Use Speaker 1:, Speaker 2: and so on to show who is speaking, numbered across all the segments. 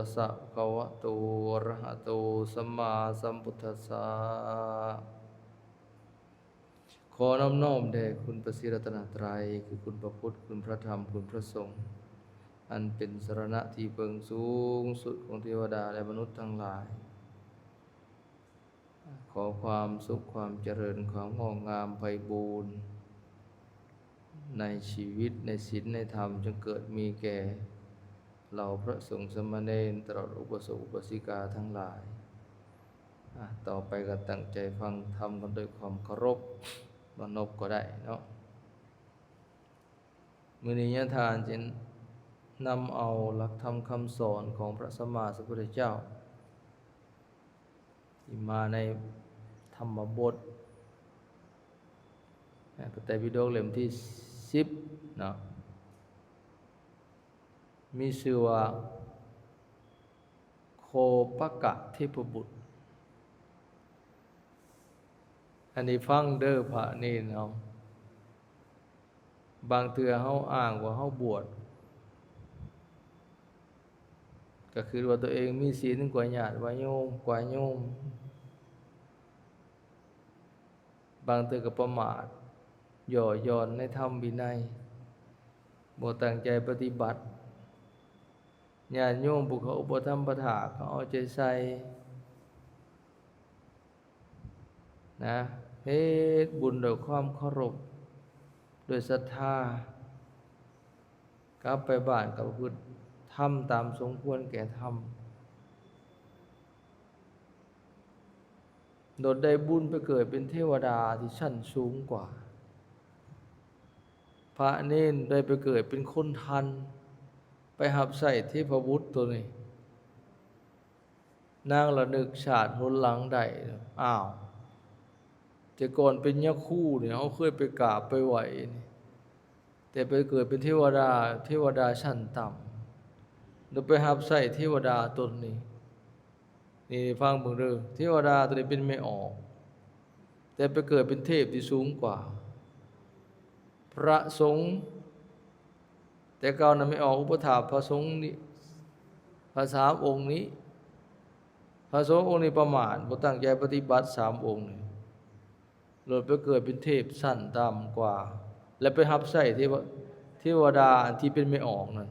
Speaker 1: ตัสสะภะคะวะโตอะระหะโตสัมมาสัมพุทธัสสะขอน้อมน้อมแด่คุณพระศรีรัตนตรัยคือคุณพระพุทธคุณพระธรรมคุณพระสงฆ์อันเป็นสรณะที่เพิงสูงสุดของเทวดาและมนุษย์ทั้งหลายขอความสุขความเจริญความงอกงามไพบูรณ์ในชีวิตในศีลในธรรมจงเกิดมีแก่เหล่าพระสงฆ์สามเณรตลอดอุปสมบทอุปสิกาทั้งหลายต่อไปก็ตั้งใจฟังธรรมกันด้วยความเคารพบนบก็ได้เนาะมื้อนี้ญาทานจะนำเอาหลักธรรมคำสอนของพระสัมมาสัมพุทธเจ้าที่มาในธรรมบทพระไตรปิฎกเล่มที่10เนาะมีชื่อว่าโคปกะเทพบุตรอันนี้ฟังเด้อพระนี่เนาะบางเทื่อเฮาอ้างว่าเฮาบวชก็คือว่าตัวเองมีศีลกว่าญาติว่าโยมกว่าโยมบางเทื่อก็ประมาทย่อหย่อนในธรรมวินัยบ่ตั้งใจปฏิบัติญาติโยมผู้เขาอุปถัมภ์ประถาเขาเอาใจใส่นะเฮ็ดบุญด้วยความเคารพด้วยศรัทธากลับไปบ้านก็ประพฤติทำตามสมควรแก่ธรรมโดดได้บุญไปเกิดเป็นเทวดาที่ชั้นสูงกว่าพระเนรได้ไปเกิดเป็นคนทันไปหับใส่เทพบุตรตัวนี้นางละนึกชาติหนหลังใดอ้าวแต่ก่อนเป็นยักษ์คู่เนี่ยเขาเคยไปกราบไปไหวแต่ไปเกิดเป็นเทวดาชั้นต่ำแล้วไปหับใส่เทวดาตนนี้นี่ฟังเบิ่งเด้อเทวดาตัวนี้เป็นไม่ออกแต่ไปเกิดเป็นเทพที่สูงกว่าพระสงฆ์แต่เก่านั้นไม่ออกอุปถากพระสงฆ์นี่พระสามองค์นี้พระสงฆ์องค์นี้ประมาทบ่ตั้งใจปฏิบัติ3องค์นี่โลดไปเกิดเป็นเทพชั้นต่ำกว่าและไปรับใช้เทวดาที่เป็นไม่ออกนั่น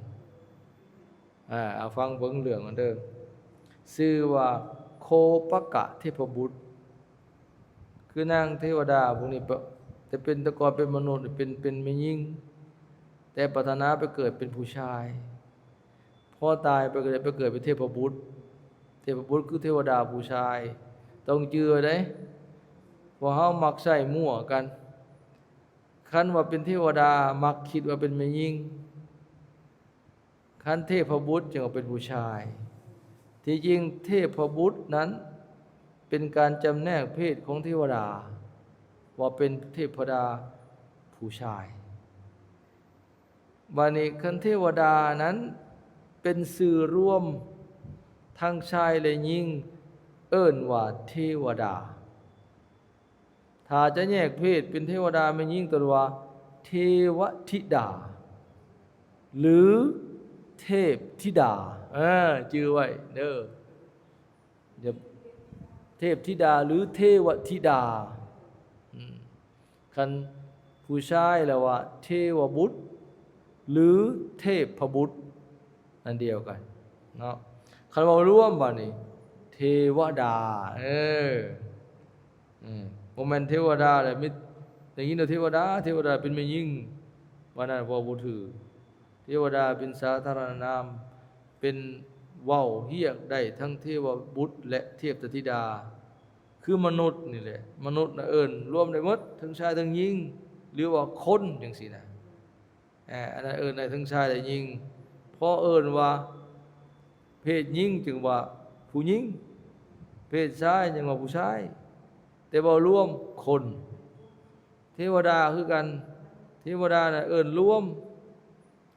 Speaker 1: เอาฟังเบิ่งเรื่องกันเด้อชื่อว่าโคปกะเทพบุตรคือนางเทวดาพวกนี้แต่เป็นแต่ก่อนเป็นมนุษย์เป็นแม่หญิงแต่ปรารถนาไปเกิดเป็นผู้ชายพอตายไปเกิดเป็นเทพบุตรคือเทวดาผู้ชายต้องเจือได้เพราะเฮามักใช้มั่วกันคันว่าเป็นเทวดามักคิดว่าเป็นแม่หญิงคันเทพบุตรจึงว่าเป็นผู้ชายที่จริงเทพบุตรนั้นเป็นการจำแนกเพศของเทวดาว่าเป็นเทพดาผู้ชายบัดนี้คันเทวดานั้นเป็นสื่อรวมทั้งชายและหญิงเอิ้นว่าเทวดาถ้าจะแยกเพศเป็นเทวดาไม่หญิงตัวว่าเทวธิดาหรือเทพธิดาชื่อไว้เด้ออย่าเทพธิดาหรือเทวธิดาคันผู้ชายแล้วว่าเทวบุตรหรือเทพบุตรอันเดียวกันเนาะคันว่าร่วมบัดนี้เทวดาบ่แม่นเทวดาแล้วมีอย่างนี้เนาะเทวดาเป็นแม่หญิงว่านั้นบ่ถือเทวดาเป็นสาธารณนามเป็นเว้าเฮียกได้ทั้งเทวบุตรและเทพธิดาคือมนุษย์นี่แหละมนุษย์น่ะเอิ้นรวมได้หมดทั้งชายทั้งหญิงหรือว่าคนจังซี่นะอันนั้นเอิ้นได้ทั้งชายและหญิงเพราะเอิ้นว่าเพศหญิงจึงว่าผู้หญิงเพศชายจึงว่าผู้ชายแต่บ่รวมคนเทวดาคือกันเทวดาน่ะเอิ้นรวม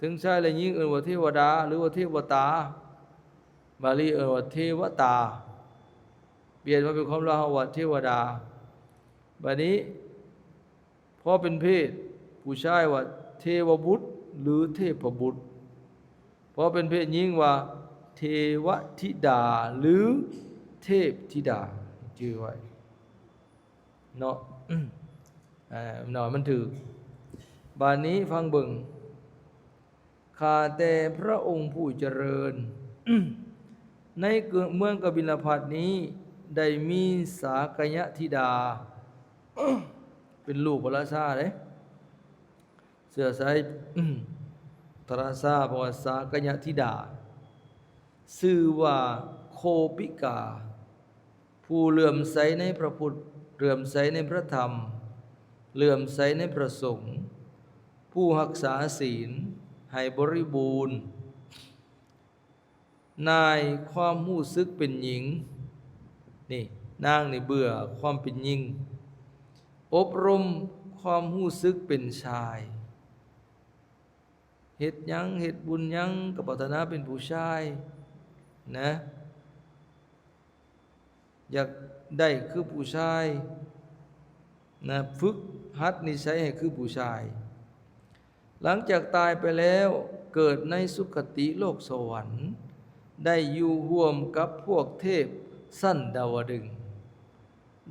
Speaker 1: ถึงชายและหญิงเอิ้นว่าเทวดาหรือว่าเทวตาบาลีเอิ้นว่าเทวตาเปลี่ยนมาเป็นความละว่าเทวดาบัดนี้พอเป็นเพศผู้ชายว่าเทวบุตรหรือเทพบุตรพอเป็นเพศหญิงว่า เทวธิดาหรือเทพธิดาชื่อไว้เนาะหน่อยมันถือบานนี้ฟังเบิ่งข้าแต่พระองค์ผู้เจริญ ในเมืองกบิลพัสนี้ได้มีสากยธิดา เป็นลูกพระราชาเด้เสื้อสายพระราชาบอกว่าสากยธิดาชื่อว่าโคปิกาผู้เลื่อมใสในพระพุทธเลื่อมใสในพระธรรมเลื่อมใสในพระสงฆ์ผู้รักษาศีลให้บริบูรณ์นายความรู้สึกเป็นหญิงนี่นางนี่เบื่อความเป็นหญิงอบรมความรู้สึกเป็นชายเฮ็ดหยังเฮ็ดบุญหยังก็ปรารถนาเป็นผู้ชายนะอยากได้คือผู้ชายนะฝึกหัดนิสัยให้คือผู้ชายหลังจากตายไปแล้วเกิดในสุคติโลกสวรรค์ได้อยู่ร่วมกับพวกเทพสั้นดาวดึงส์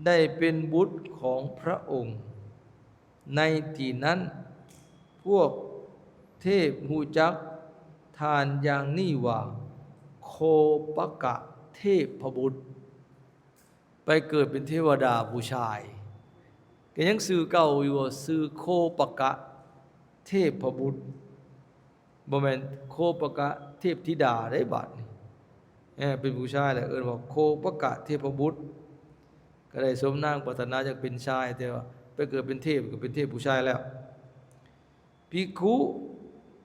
Speaker 1: ได้เป็นบุตรของพระองค์ในที่นั้นพวกเทพหูจักทานอย่างนี้ว่าโคปกะเทพบุตรไปเกิดเป็นเทวดาผู้ชายก็ยังสื่อเก่าอยู่ว่าสื่อโคปกะเทพบุตรบ่แม่นโคปกะเทพธิดาได้บัดนี่เป็นผู้ชายแหละว่าโคปกะเทพบุตรก็ได้สมนางปรารถนาจะเป็นชายแต่ว่าไปเกิดเป็นเทพก็เป็นเทพผู้ชายแล้วภิกขุ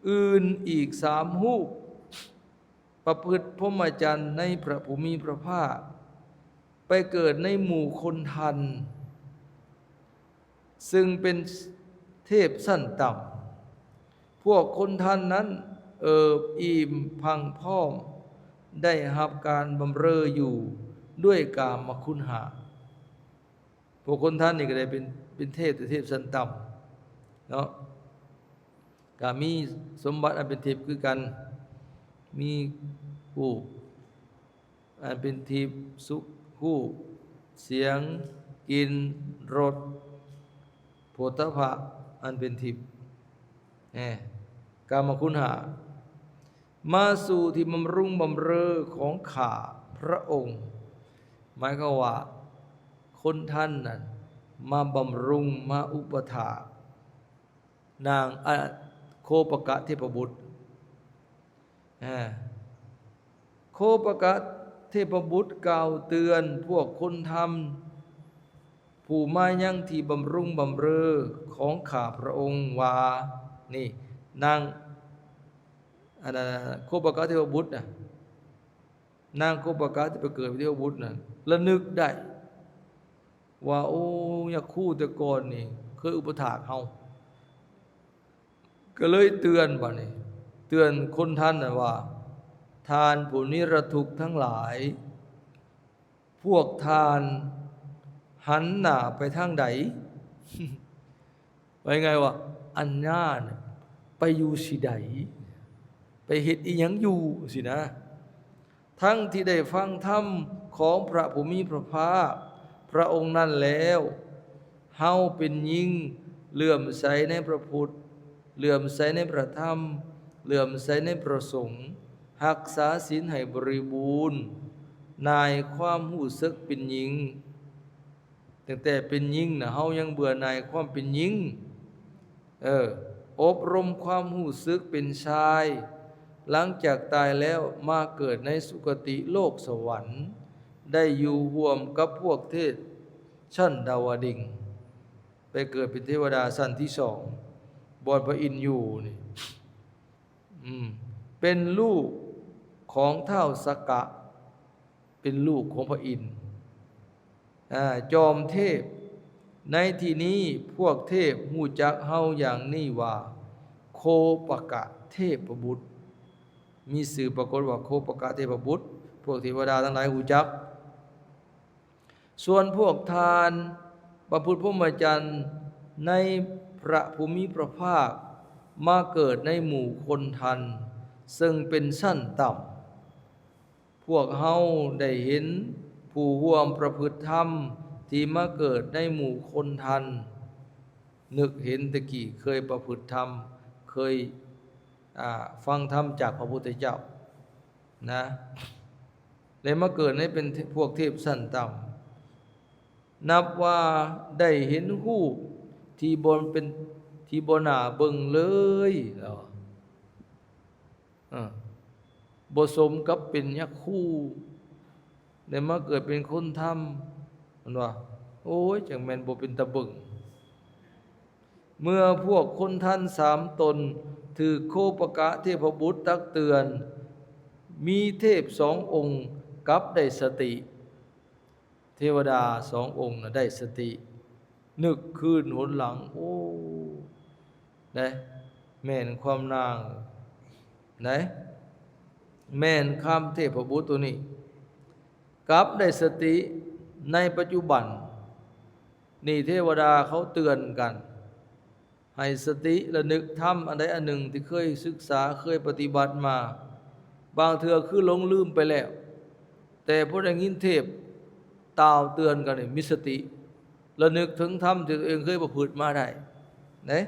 Speaker 1: อื่นอีก3รูปประพฤติพรหมจรรย์ในพระภูมิพระภาคไปเกิดในหมู่คนทันซึ่งเป็นเทพสั้นต่ำพวกคนทันนั้นอิ่มพังพร้อมได้รับการบำเรออยู่ด้วยกามคุณหาพวกคนทันนี่ก็ได้เป็นเทพแต่เทพสั้นต่ำเนาะก็มีสมบัติอันเป็นเทพคือกันมีผู้อันเป็นทิพย์สุขหูเสียงกลิ่นรสโผฏฐัพพะอันเป็นทิพย์กามคุณหามาสู่ที่บำรุงบำเรอของข้าพระองค์หมายความว่าคนท่านนั้นมาบำรุงมาอุปถากนางโคปกะเทพบุตรโคปกะเทพบุตรกล่าวเตือนพวกคนทำผู้มายังที่บำรุงบำเรอของข้าพระองค์ว่านี่นางโคปกะเทพบุตรนะนางโคปกะที่ไปเกิดเป็นเทพบุตรนะระนึกได้ว่าโอ้ยาคู่แต่ก่อนนี่เคยอุปถากเฮาก็เลยเตือนบ่นี่เตือนคนท่านนะว่าทานผู้นิรทุกข์ทั้งหลายพวกทานหันหน้าไปทางใด ไปไงวะอันญาเนี่ยไปอยู่สิใดไปเฮ็ดอีหยังอยู่สินะทั้งที่ได้ฟังธรรมของพระผู้มีพระภาคพระองค์นั้นแล้วเฮาเป็นยิ่งเลื่อมใสในพระพุทธเลื่อมใสในพระธรรมเลื่อมใสในพระสงฆ์รักษาศีลให้บริบูรณ์นายความรู้สึกเป็นหญิงตั้งแต่เป็นหญิงนะเฮายังเบื่อนายความเป็นหญิงอบรมความรู้สึกเป็นชายหลังจากตายแล้วมาเกิดในสุคติโลกสวรรค์ได้อยู่ร่วมกับพวกเทพชั้นดาวดึงส์ไปเกิดเป็นเทวดาชั้นที่2บอนพระอินทร์อยู่นี่เป็นลูกของเท้าสกะเป็นลูกของพระอินทร์จอมเทพในที่นี้พวกเทพหูจักเฮาอย่างนี้ว่าโคปกะเทพบุตรมีสื่อปรากฏว่าโคปกะเทพบุตรพวกเทวดาทั้งหลายหูจักส่วนพวกทานประพฤติพรหมจรรย์ในพระภูมิพระภาคมาเกิดในหมู่คนทันซึ่งเป็นชั้นต่ พวกเฮาได้เห็นผู้ร่วมประพฤติธรรมที่มาเกิดในหมู่คนทันนึกเห็นตะกี้เคยประพฤติธรรมเคยฟังธรรมจากพระพุทธเจ้านะเลยมาเกิดให้เป็นพวกเทพสั้นต่ำนับว่าได้เห็นรูปที่บนเป็นที่บนหน้าเบิ่งเลยแล้วบ่สมกับเป็นยักษ์คู่ได้มาเกิดเป็นคนธรรมมันว่าโอ้ยจังแม่นบ่เป็นตะเบิ่งเมื่อพวกคนท่าน3 ตนถือโคปกะเทพบุตรตักเตือนมีเทพ2 องค์กับได้สติเทวดา2 องค์ได้สตินึกคืนหนหลังโอ้ได้แม่นความนางได้แม่นคำเทพบุตรตัวนี้กับได้สติในปัจจุบันนี่เทวดาเขาเตือนกันให้สติระลึกทำอันใดอันหนึ่งที่เคยศึกษาเคยปฏิบัติมาบางเทื่อคือหลงลืมไปแล้วแต่พอได้ยินเทพตาวเตือนกันนี่มีสติระลึกถึงธรรมที่ตัวเองเคยประพฤติมาได้นะ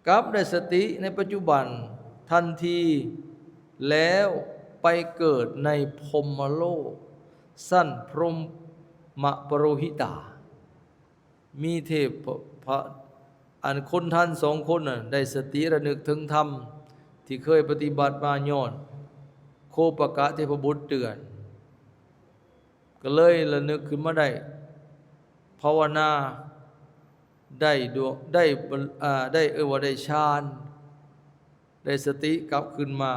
Speaker 1: กับได้สติในปัจจุบันทันทีแล้วไปเกิดในพรหมโลกสั้นพรหมปโรหิตามีเทพพระอันคนท่าน2 คนน่ะได้สติระลึกถึงธรรมที่เคยปฏิบัติมาย้อนโคปกะเทพบุตรเตือนก็เลยระลึกขึ้นมาได้ภาวนาได้ว่าได้ฌานได้สติกลับขึ้นมา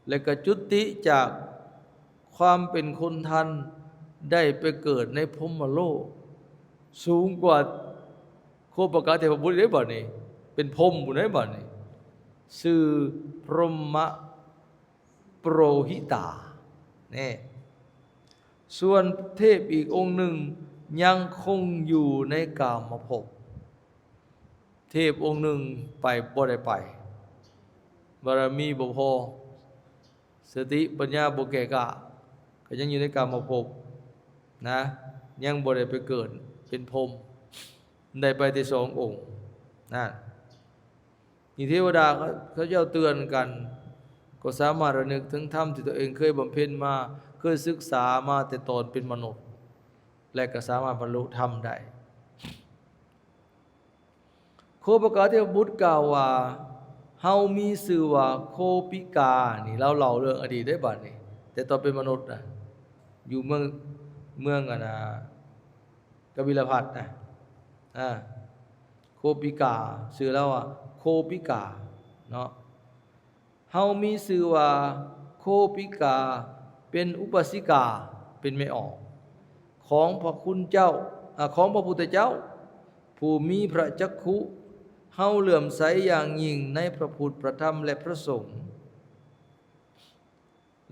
Speaker 1: และก็จุติจากความเป็นคนทันได้ไปเกิดในพรหมโลกสูงกว่าโคปกะเทพบุตรได้บ่นี่เป็นพรหมบุได้บ่นี่ชื่อพรหมปโรหิตานี่ส่วนเทพอีกองค์หนึ่งยังคงอยู่ในกามภพเทพองค์หนึ่งไปบ่ได้ไปบารมีบ่พอสติปัญญาบ่แก่กล้าก็ยังอยู่ในกามภพนะยังบ่ได้ไปเกิดเป็นพรหมได้ไปที่2 องค์นั่นนี่เทวดาเขาเจ้าเตือนกันก็สามารถระลึกถึงธรรมที่ตัวเองเคยบำเพ็ญมาเคยศึกษามาแต่ตอนเป็นมนุษย์และก็สามารถบรรลุธรรมได้โคปกะเทพบุตรกล่าวว่าเฮามีชื่อว่าโคปิกานี่เราเล่าเรื่องอดีตได้บัดนี้แต่ตอนเป็นมนุษย์นะอยู่เมืองกบิลพัสนะโคปิกาชื่อแล้วว่าโคปิกาเนาะเฮามีชื่อว่าโคปิกาเป็นอุปสิกาเป็นไม่ออกของพระคุณเจ้าของพระพุทธเจ้าผู้มีพระจักขุเฮาเหลื่อมใสอย่างยิ่งในพระพุทธพระธรรมและพระสงฆ์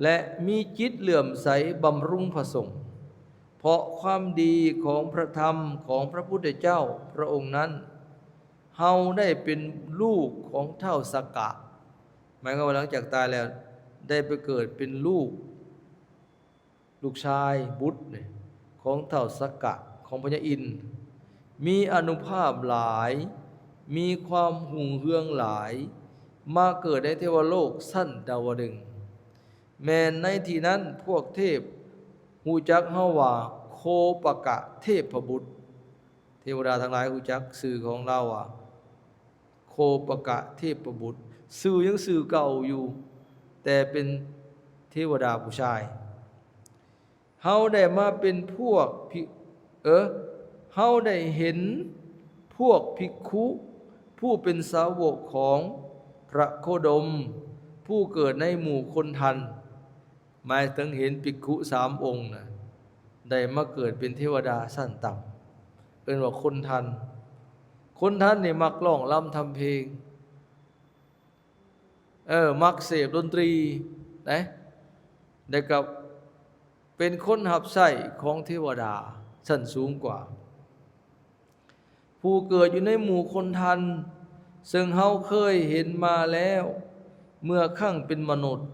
Speaker 1: และมีจิตเหลื่อมใสบำรุงพระสงฆ์เพราะความดีของพระธรรมของพระพุทธเจ้าพระองค์นั้นเฮาได้เป็นลูกของเท้าสักกะหมายความว่าหลังจากตายแล้วได้ไปเกิดเป็นลูกชายบุตรของเท้าสักกะของพญาอินทร์มีอานุภาพหลายมีความหุ่งเฮืองหลายมาเกิดในเทวโลกสั้นดาวดึงส์แม้ในที่นั้นพวกเทพฮู้จักเฮาว่าโคปกะเทพบุตรเทวดาทั้งหลายฮู้จักชื่อของเราว่าโคปกะเทพบุตรชื่อยังชื่อเก่าอยู่แต่เป็นเทวดาผู้ชายเฮาได้มาเป็นพวกเฮาได้เห็นพวกภิกขุผู้เป็นสาวกของพระโคดมผู้เกิดในหมู่คนทันหมายถึงเห็นภิกขุ3 องค์นะได้มาเกิดเป็นเทวดาสั้นต่ำเป็นว่าคนทันนี่มักร้องรำทำเพลงมักเสพดนตรีนะได้กับเป็นคนหับไส้ของเทวดาชั้นสูงกว่าผู้เกิดอยู่ในหมู่คนทันซึ่งเฮาเคยเห็นมาแล้วเมื่อครั้งเป็นมนุษย์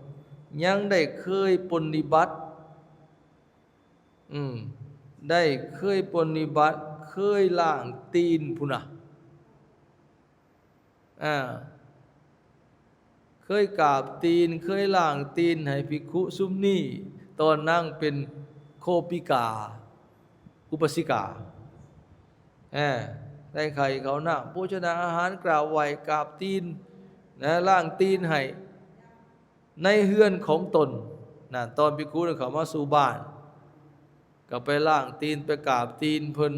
Speaker 1: ยังได้เคยปฏิบัติได้เคยปฏิบัติเคยล้างตีนพุ่นน่ะเคยกราบตีนเคยล้างตีนให้ภิกขุซุมนี้ตอนนั่งเป็นโคปิกาอุปสิกาได้ไข่เขาหน้าโภชนาอาหารกล่าวไหวกราบตีนนะล้างตีนให้ในเฮือนของตนนะตอนภิกขุเขามาสู่บ้านก็ไปล้างตีนไปกราบตีนเพิ่น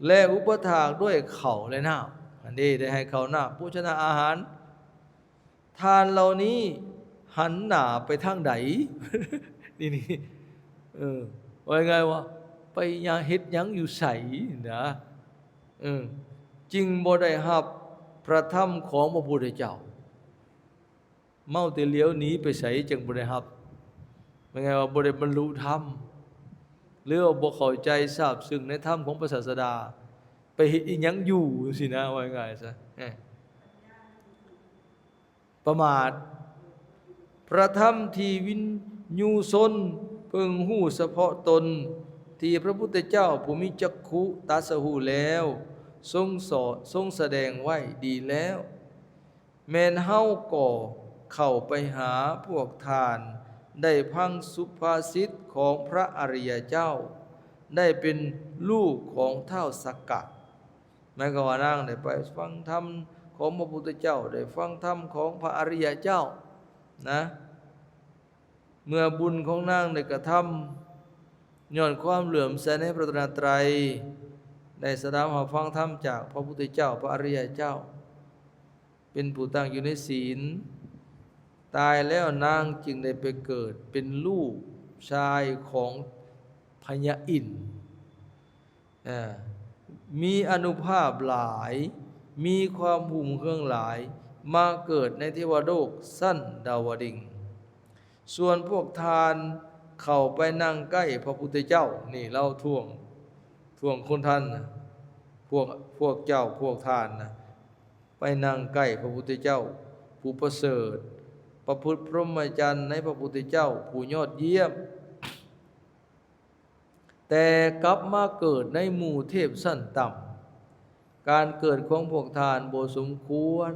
Speaker 1: และอุปถากด้วยเข่าและน้ำอันนี้ได้ให้เขาหน้าโภชนาอาหารทานเหล่านี้หันหน้าไปทางใด นี่ว่าไงวะไปยังเฮ็ดยังอยู่ใสนะจึงบ่ได้รับพระธรรมของพระพุทธเจ้าเมาแต่เลี้ยวหนีไปใสจึงบ่ได้รับว่าไงว่าบ่ได้บรรลุธรรมหรือว่าบ่เข้าใจทราบซึ้งในธรรมของพระศาสดาไปเฮ็ดอีหยังอยู่สินะว่าไงซะประมาทพระธรรมที่วินยูชนเพิ่งหู้เฉพาะตนที่พระพุทธเจ้าผู้มีจักขุตรัสรู้แล้วทรงสอนทรงแสดงไว้ดีแล้วแม้นเฮาก็เข้าไปหาพวกทานได้พังสุภาษิตของพระอริยเจ้าได้เป็นลูกของเท้าสักกะแม้ก็ว่านั่งได้ไปฟังธรรมของพระพุทธเจ้าได้ฟังธรรมของพระอริยเจ้านะเมื่อบุญของนางได้กระทำย้อนความเหลื่อมใสในพระรัตนตรัยได้สดับรับฟังธรรมจากพระพุทธเจ้าพระอริยเจ้าเป็นผู้ตั้งอยู่ในศีลตายแล้วนางจึงได้ไปเกิดเป็นลูกชายของพญาอินทร์มีอานุภาพหลายมีความหุ่มเครื่องหลายมาเกิดในเทวโลกสั้นดาวดึงส์ส่วนพวกทานเข้าไปนั่งใกล้พระพุทธเจ้านี่เล่าท่วงคนท่านนะพวกเจ้าพวกทานนะไปนั่งใกล้พระพุทธเจ้าผู้ประเสริฐประพฤติพรหมจรรย์ในพระพุทธเจ้าผู้ยอดเยี่ยมแต่กลับมาเกิดในหมู่เทพสั้นต่ำการเกิดของพวกทานบ่สมควร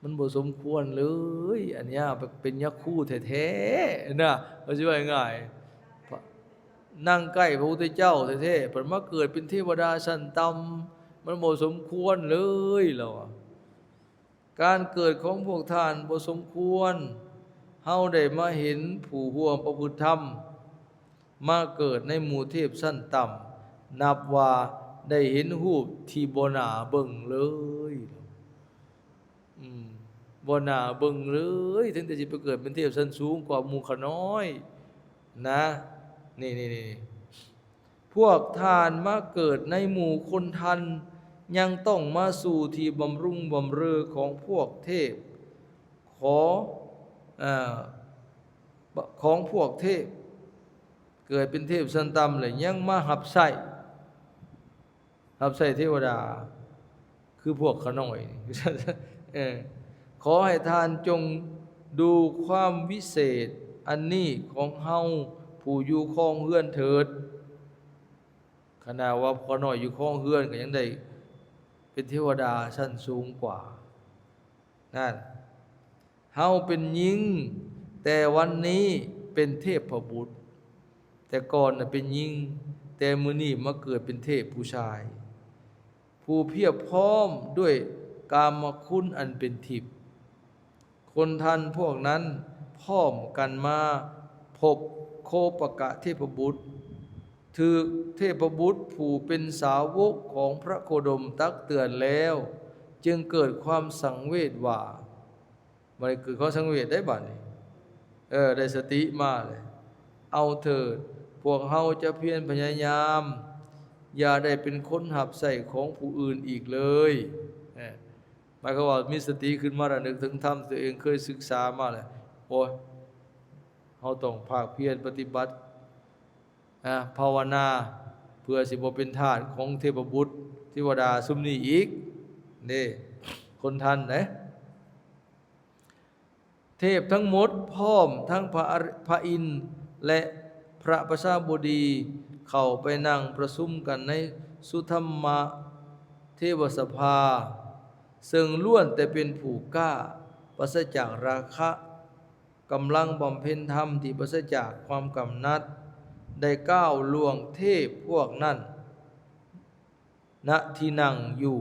Speaker 1: มันบ่สมควรเลยอันนี้เป็นยักษ์คู่แท้ๆนะว่าสิว่าง่ายนั่งใกล้พระพุทธเจ้าแท้ๆเพิ่นมาเกิดเป็นเทวดาชั้นต่ำมันบ่สมควรเลยแล้วการเกิดของพวกท่านบ่สมควรเฮาได้มาเห็นผู้ร่วมประพฤติธรรมมาเกิดในหมู่เทพชั้นต่ำนับว่าได้เห็นรูปที่บ่น่าเบิ่งเลยบ่น่าเบิ่งเลยถึงแต่สิไปเกิดเป็นเทพชั้นสูงกว่าหมู่ขน้อยนะนี่พวกทานมาเกิดในหมู่คนทันยังต้องมาสู่ที่บำรุงบำเรอของพวกเทพของพวกเทพเกิดเป็นเทพชั้นต่ำเลยยังมาหับไส้เทวดาคือพวกขน้อยขอให้ทานจงดูความวิเศษอันนี้ของเฮาผู้อยู่ครองเฮือนเถิดขณะว่าขน้อยอยู่ครองเฮือนก็ยังได้เป็นเทวดาชั้นสูงกว่านั่นเฮาเป็นหญิงแต่วันนี้เป็นเทพบุตรแต่ก่อนน่ะเป็นหญิงแต่มื้อนี้มาเกิดเป็นเทพผู้ชายผู้เพียบพร้อมด้วยกามคุณอันเป็นทิพย์คนทันพวกนั้นพร้อมกันมาพบโคปกะเทพบุตรถือเทพบุตรผู้เป็นสาวกของพระโคดมตักเตือนแล้วจึงเกิดความสังเวชว่ามันเกิดความสังเวชได้บัดนี้ได้สติมาเลยเอาเถิดพวกเฮาจะเพียรพยายามอย่าได้เป็นคนหับใส่ของผู้อื่นอีกเลยหมายความว่ามีสติขึ้นมาระลึกถึงธรรมตัวเองเคยศึกษามาเลยโอ้ยเฮาต้องภาคเพียรปฏิบัติภาวนาเพื่อสิบ่เป็นทาสของเทพบุตรเทวดาซุมนี้อีกนี่คนทันนะเท ทพทั้งหมดพร้อมทั้งพระอินทร์และพระประชาบดีเข้าไปนั่งประชุมกันในสุธรรมเทวสภาซึ่งล้วนแต่เป็นผู้กล้าปราศจากราคะกำลังบำเพ็ญธรรมที่ปราศจากความกำนัดได้ก้าวล่วงเทพพวกนั้นณที่นั่งอยู่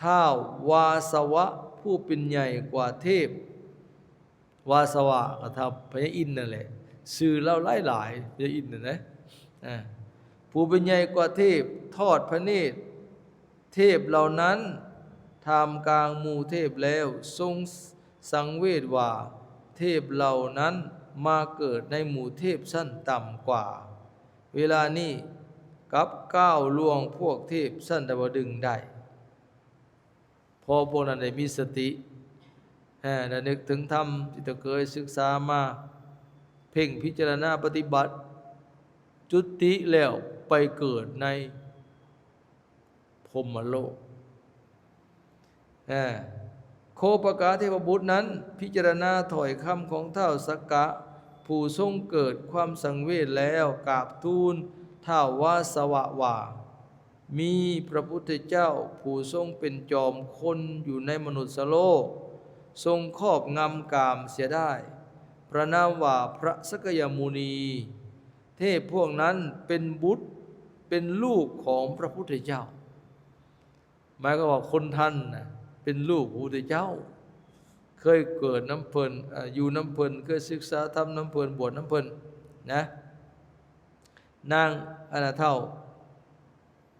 Speaker 1: ท้าววาสวะผู้เป็นใหญ่กว่าเทพวาสวะก็ทับพระอินทร์นั่นแหละชื่อเล่าหลายพระอินทร์นะผู้เป็นใหญ่กว่าเทพทอดพระเนตรเทพเหล่านั้นท่ามกลางหมู่เทพแล้วทรงสังเวชว่าเทพเหล่านั้นมาเกิดในหมู่เทพชั้นต่ำกว่าเวลานี้กับก้าวล่วงพวกเทพชั้นดาวดึงส์ได้พอพวกนั้นได้มีสติได้นึกถึงธรรมที่ตนเคยศึกษามาเพ่งพิจารณาปฏิบัติจุติแล้วไปเกิดในพรหมโลกโคปกาเทพบุตรนั้นพิจารณาถอยคำของเท้าสักกะผู้ทรงเกิดความสังเวชแล้วกราบทูลท้าววาสวะว่ามีพระพุทธเจ้าผู้ทรงเป็นจอมคนอยู่ในมนุษย์โลกทรงครอบงำกามเสียได้พระนามว่าพระสกยมุนีเทพพวกนั้นเป็นบุตรเป็นลูกของพระพุทธเจ้าหมายก็ว่าคนท่านนะเป็นลูกพระพุทธเจ้าเคยเกิดน้ำเพลินอยู่น้ำเพลินเคยศึกษาธรรมน้ำเพลินบวชน้ำเพลินนะนางอนาเท่า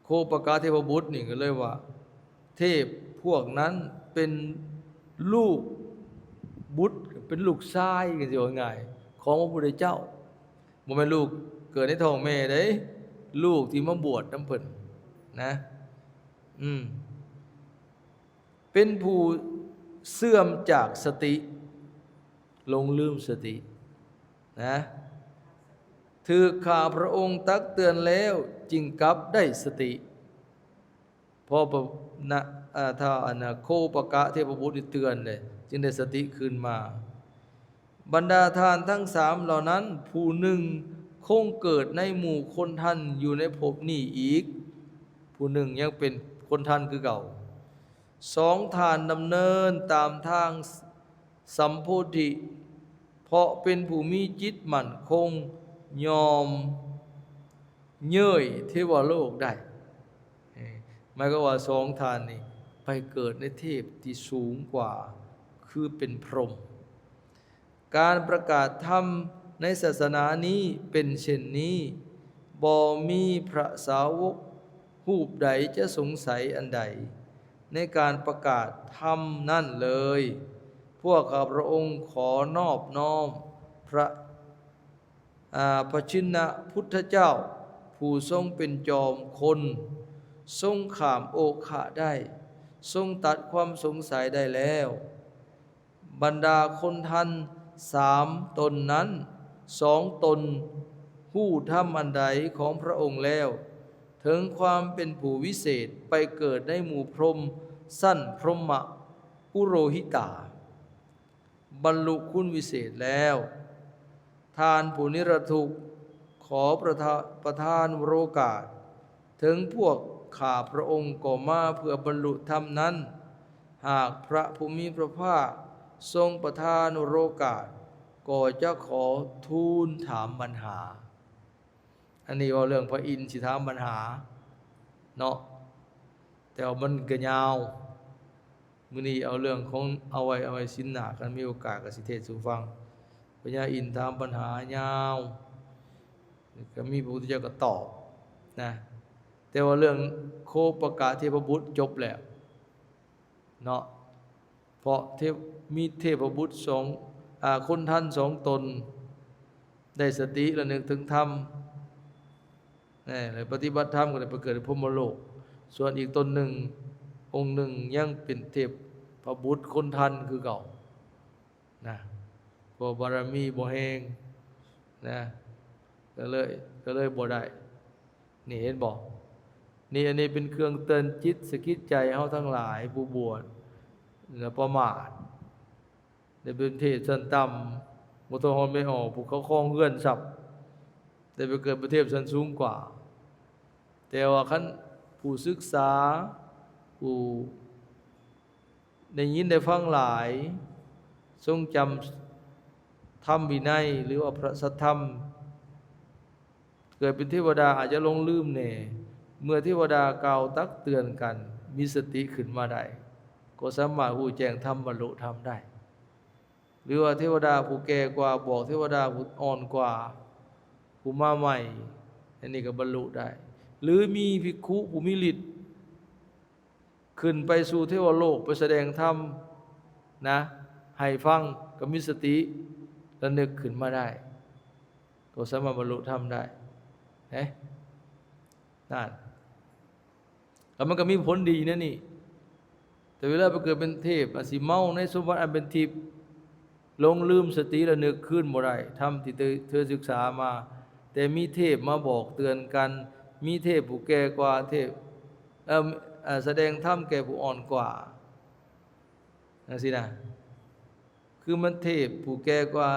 Speaker 1: โคปกาเทพบุตรนี่ก็เลยว่าเทพพวกนั้นเป็นลูกบุตรเป็นลูกชายกันจะว่าง่ายของพระพุทธเจ้าบ่แม่นลูกเกิดในท้องแม่เด้ลูกที่มาบวชน้ำเพิ่นนะเป็นผู้เสื่อมจากสติลงลืมสตินะถือข้าพระองค์ตักเตือนแล้วจึงกลับได้สติพอถ้าโคปกะเทพบุตรเตือนเลยจึงได้สติคืนมาบรรดาทานทั้งสามเหล่านั้นผู้หนึ่งคงเกิดในหมู่คนทันอยู่ในภพนี้อีกผู้หนึ่งยังเป็นคนทันคือเก่าสองทานดำเนินตามทางสัมโพธิเพราะเป็นผู้มีจิตมั่นคงยอมเย้ยเทวโลกได้หมายก็ว่าสองทานนี่ไปเกิดในเทพที่สูงกว่าคือเป็นพรหมการประกาศธรรมในศาสนานี้เป็นเช่นนี้บ่มีพระสาวกรูปใดจะสงสัยอันใดในการประกาศธรรมนั่นเลยพวกข้าพระองค์ขอนอบน้อมพระชินพุทธเจ้าผู้ทรงเป็นจอมคนทรงข้ามโอคะได้ทรงตัดความสงสัยได้แล้วบรรดาคนทัน3 ตนนั้น2 ตนหู้ธรรมอันใดของพระองค์แล้วถึงความเป็นผู้วิเศษไปเกิดในหมู่พรหมสั้นพรหมปุโรหิตาบรรลุคุณวิเศษแล้วทานผู้นิรทุกข์ขอประทานโอกาสถึงพวกข้าพระองค์ก็มาเพื่อบรรลุธรรมนั้นหากพระผู้มีพระภาคทรงประทานโอกาสก็จะขอทูลถามปัญหาอันนี้ว่าเรื่องพระอินทร์สิถามปัญหาเนาะแต่ว่ามันก็ยาวมื้อนี้เอาเรื่องของเอาไว้สินหน้ากันมีโอกาสก็สิเทศสู่ฟังพญาอินทร์ถามปัญหายาวก็มีพระพุทธเจ้าก็ตอบนะแต่ว่าเรื่องโคปกะเทพบุตรจบแล้วเนาะเพราะมีเทพบุตรคนท่าน2 ตนได้สติและนึกถึงธรรมเลยปฏิบัติธรรมก็เลยไปเกิดในพรหมโลกส่วนอีกตนหนึ่งองค์หนึ่งยังเป็นเทพพระบุตรคนทันคือเก่านะบ่บารมีบ่แห้งนะก็เลยบ่ได้นี่เห็นบอกนี่อันนี้เป็นเครื่องเตือนจิตสะกิดใจเฮาทั้งหลายผู้บวชอย่าประมาท ได้เป็นเทพชั้นต่ำบ่ต้องฮอดไม่ออกผู้เขาครองเรือนทรัพย์ได้ไปเกิดประเทศชั้นสูงกว่าแต่ว่าคันผู้ศึกษาผู้ได้ยินได้ฟังหลายทรงจำธรรมวินัยหรือว่าพระสัทธรรมเกิดเป็นเทวดาอาจจะหลงลืมแน่เมื่อเทวดากล่าวตักเตือนกันมีสติขึ้นมาได้ก็สามารถรู้แจ้งธรรมบรรลุธรรมได้หรือว่าเทวดาผู้แก่กว่าบอกเทวดาผู้อ่อนกว่าผู้มาใหม่อันนี้ก็บรรลุได้หรือมีภิกขุผู้มีฤทธิ์ขึ้นไปสู่เทวโลกไปแสดงธรรมนะให้ฟังก็มีสติระลึกขึ้นมาได้ก็สามารถบรรลุธรรมได้นั่นแล้วมันก็มีผลดีนะนี่แต่เวลาไปเกิดเป็นเทพอาจสิเมาในสมบัติอันเป็นทิพย์ลงลืมสติระลึกขึ้นบ่ได้ธรรมที่เธอศึกษามาแต่มีเทพมาบอกเตือนกันมีเทพผู้แก่กว่าเทพแสดงธรรมแก่ผู้อ่อนกว่านั่นสินะคือมันเทพผู้แก่กว่า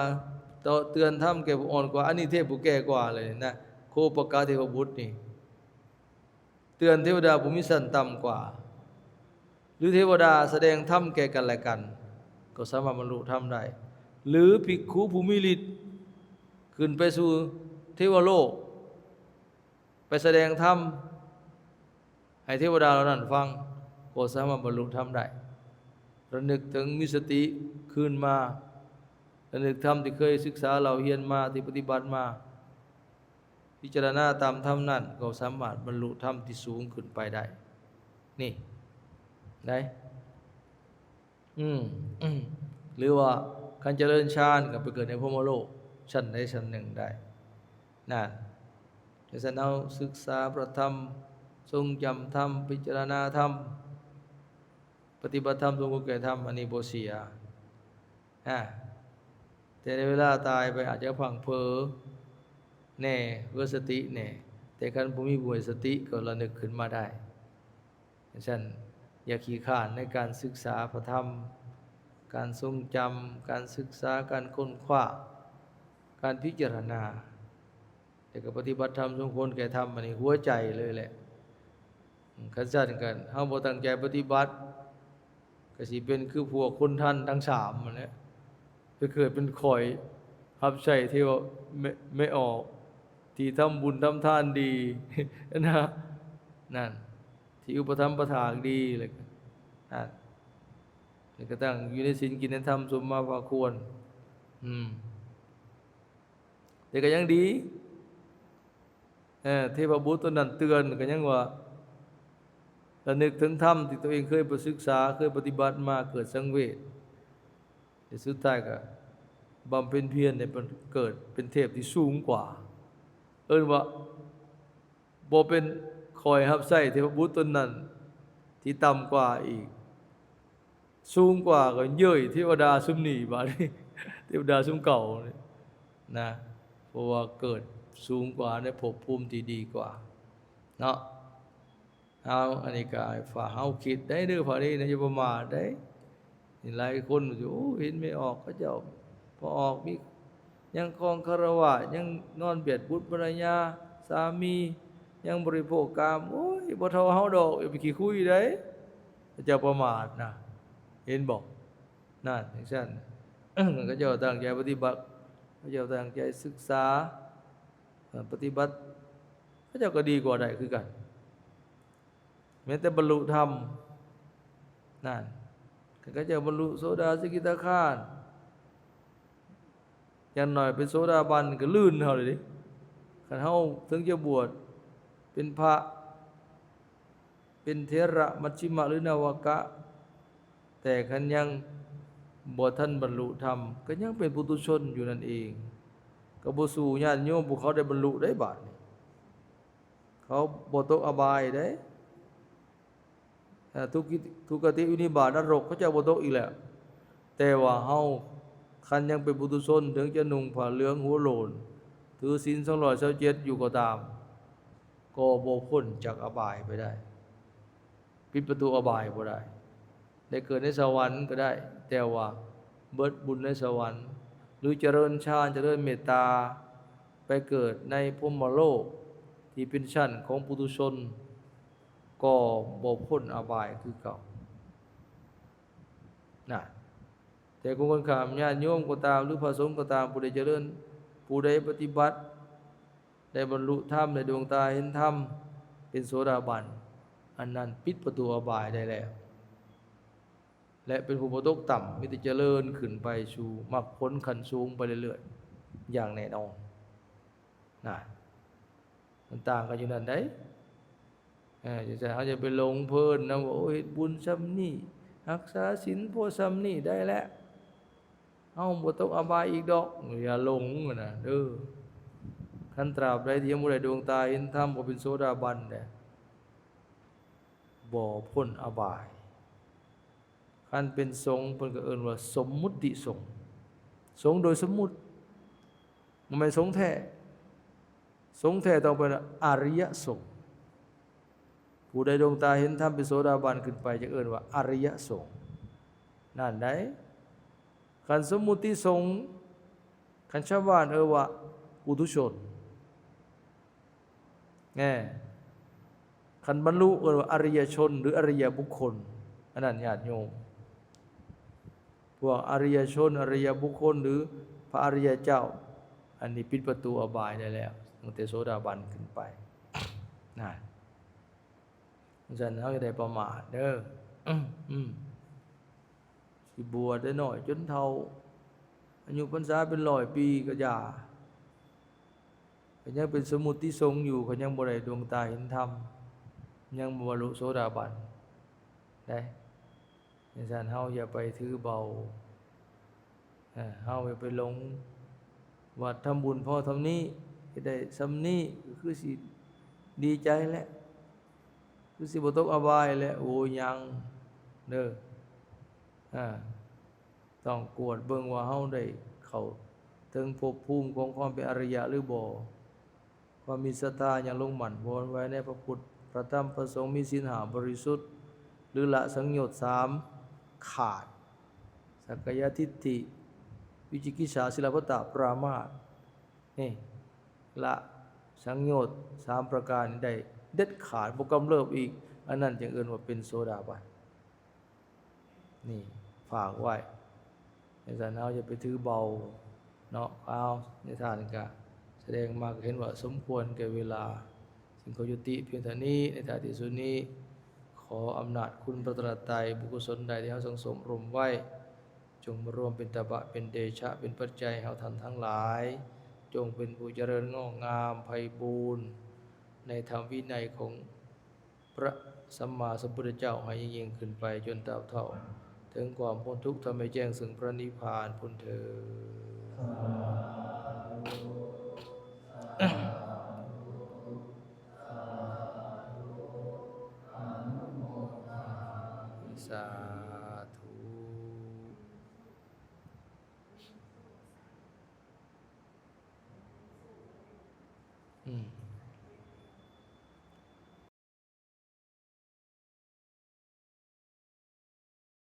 Speaker 1: ต่อเตือนธรรมแก่ผู้อ่อนกว่าอันนี้เทพผู้แก่กว่าเลยนะโคปกาเทวบุตรนี่เตือนเทวดาผู้มีสันต่ำกว่าหรือเทวดาแสดงธรรมแก่กันและกันก็สามารถบรรลุธรรมได้หรือภิกขุผู้มีฤทธิ์ขึ้นไปสู่เทวโลกไปแสดงธรรมให้เทวดาเหล่านั้นฟังก็สามารถบรรลุธรรมได้ระลึกถึงมีสติขึ้นมาระลึกธรรมที่เคยศึกษาเราเรียนมาที่ปฏิบัติมาพิจารณาตามธรรมนั้นก็สามารถบรรลุธรรมที่สูงขึ้นไปได้นี่ได้หรือว่าการเจริญฌานก็ไปเกิดในพรหมโลกชั้นใดชั้นหนึ่งได้นั่นจะสนเอาศึกษาพระธรรมทรงจำธรรมพิจารณาธรรมปฏิบัติธรรมทรงกุศลธรรมอันนี้บ่เสียแต่ในเวลาตายไปอาจจะพังเผลอแน่เพื่อสติแน่แต่การผู้มีบุญสติก็ระลึกขึ้นมาได้ฉะนั้นอย่าขี้ข้านในการศึกษาพระธรรมการทรงจำการศึกษาการค้นคว้าการพิจารณาแต่ก็ปฏิบัติธรรมสมควรแก่ธรรมอันนี้หัวใจเลยแหละขันสั่นกันเฮาบ่ตั้งใจปฏิบัติก็สิเป็นคือพวกคนท่านทั้งสามนั่นแหละไปเกิดเป็นข่อยรับใช้ที่ว่าไม่ออกที่ทำบุญทำทานดีนะนั่นที่อุปถัมภ์ประทานดีเลยนั่นแล้วก็ตั้งอยู่ในศีลกินในธรรมสมมาภาควรแต่ก็ยังดีเทพบุตรตัวนั้นเตือนก็ยังว่าระลึกถึงธรรมที่ตัวเองเคยศึกษาเคยปฏิบัติมาเกิดสังเวชแต่สุดท้ายก็บำเพ็ญเพียรในเกิดเป็นเทพที่สูงกว่าว่าบ่เป็นคอยรับใช้เทพบุตรตนนั้นที่ต่ำกว่าอีกสูงกว่าก็เย้ยเทวดาซุมนี้บาดนี้เทวดาซุมเก่านี่นะเพราะว่าเกิดสูงกว่าในภพภูมิที่ดีกว่าเนาะเอาอันนี้ก็ฝ่าเฮาคิดได้เด้อฝ่านี้นะอย่าประมาทได้หลายคนอยู่เห็นไม่ออกเขาเจ้าพอออกมียังครองคารวะยังนอนเบียดบุตรภรรยาสามียังบริโภคกามโอ้ยบ่เท่าเฮาดอกอย่าไปขี้คุยได้จะประมาทนะเห็นบอกนั่นจังซั่นก็เจ้าตั้งใจปฏิบัติก็เจ้าตั้งใจศึกษาปฏิบัติก็เจ้าก็ดีกว่าได้คือกันแม้แต่บรรลุธรรมนั่นก็เจ้าบรรลุโสดาสกิทาคาอย่างหน่อยเป็นโสดาบันก็ลื่นเฮาเลยดิคันเฮาถึงจะบวชเป็นพระเป็นเถระมัชฌิมะหรือนาวกะแต่คันยังบ่ทันบรรลุธรรมก็ยังเป็นปุถุชนอยู่นั่นเองก็บ่สู่ญาติโยมพวกเขาได้บรรลุได้บาดนี้เขาบ่ตกอบายได้ทุกขติวินิบาตนรกเขาจะบ่ตกอีกแล้วแต่ว่าเฮาคันยังเป็นปุถุชนถึงจะนุ่งผ้าเหลืองหัวโลนถือศีล227อยู่ก็ตามก็บ่พ้นจากอบายไปได้ปิดประตูอบายบ่ได้เกิดในสวรรค์ก็ได้แต่ว่า เบิดบุญในสวรรค์หรือเจริญฌานเจริญเมตตาไปเกิดในพรหมโลกที่เป็นชั้นของปุถุชนก็บ่พ้นอบายคือเก่านะแต่คนข้ามญาติโยมก็ตามหรือพระสงฆ์ก็ตามผู้ใดเจริญผู้ใดปฏิบัติได้บรรลุธรรมในดวงตาเห็นธรรมเป็นโสดาบันอันนั้นปิดประตูอบายได้แล้วและเป็นผู้บ่ตกต่ำมีแต่เจริญขึ้นไปสู่มรรคผลขั้นสูงไปเรื่อยๆอย่างแน่นอนนะมันต่างกันอยู่นั่นได้จะเขาจะไปหลงเพลินนะว่าโอ้ยบุญซ้ำนี่รักษาศีลพอซ้ำนี่ได้แล้วเอาบ่ตกอบายอีกดอกอย่าหลงนะคันตราบใดที่ยังบ่ได้ดวงตาเห็นธรรมบ่เป็นโสดาบันเนี่ยบ่พ้นอบายคันเป็นสงฆ์เพิ่นก็เอิ้นว่าสมมุติสงฆ์สงฆ์โดยสมมุติบ่แม่นสงฆ์แท้สงฆ์แท้ต้องเป็นอริยสงฆ์ผู้ใดดวงตาเห็นธรรมเป็นโสดาบันขึ้นไปจะเอิ้นว่าอริยสงฆ์นั่นได้คันสมมุติสงฆ์คันชาวบ้านว่าปุถุชนคันบรรลุว่าอริยชนหรืออริยบุคคลอันนั้นญาติโยมพวกอริยชนอริยบุคคลหรือพระอริยเจ้าอันนี้ปิดประตูอบายได้แล้วตั้งแต่โสดาบันขึ้นไปนะฉะนั้นเฮาจะได้ประมาทสิบวชได้หน่อยจนเฒ่าอายุพรรษาเป็น100 ปีก็อย่าก็ยังเป็นสมุติสงฆ์อยู่ก็ยังบ่ได้ดวงตาเห็นธรรมยังบ่บรรลุโสดาบันได้ฉะนั้นเฮาอย่าไปถือเบาเฮาอย่าไปหลงว่าทำบุญพอทำนี้ก็ได้ซำนี้คือสิดีใจแล้วคือสิบ่ตกอบายแล้วโอ้ยังต้องกวดเบิ่งว่าเฮาได้เข้าถึงภพภูมิของความเป็นอริยะหรือบ่ความมีศรัทธาอย่างลงมั่นพรไว้ในพระพุทธพระธรรมพระสงฆ์มีศีล5บริสุทธิ์หรือละสังโยชน์3ขาดสักกายทิฏฐิวิจิกิจฉาศีลพัตตปรามาสนี่ละสังโยชน์3ประการได้เด็ดขาดบ่กำเริบอีกอันนั้นจึงเอิ้นว่าเป็นโสดาบันนี่ฝากไว้ในสานเฮาจะไปถือเบาเนาะเอาในทานก็แสดงมาเห็นว่าสมควรแก่เวลาจึงขอยุติเพียงเท่านี้ในท้ายที่สุดนี้ขออำนาจคุณพระตรัสไตรบุญกุศลใดที่เฮาสังสมรวมไว้จงมารวมเป็นตบะเป็นเดชะเป็นปัจจัยให้เฮาท่านทั้งหลายจงเป็นผู้เจริญงอกงามไพบูรณ์ในธรรมวินัยของพระสัมมาสัมพุทธเจ้าให้ยิ่งขึ้นไปจนเต่าเท่าถึงความพ้นทุกข์ทำให้แจ้งซึ่งพระนิพพานพ้นเถิดสาธุ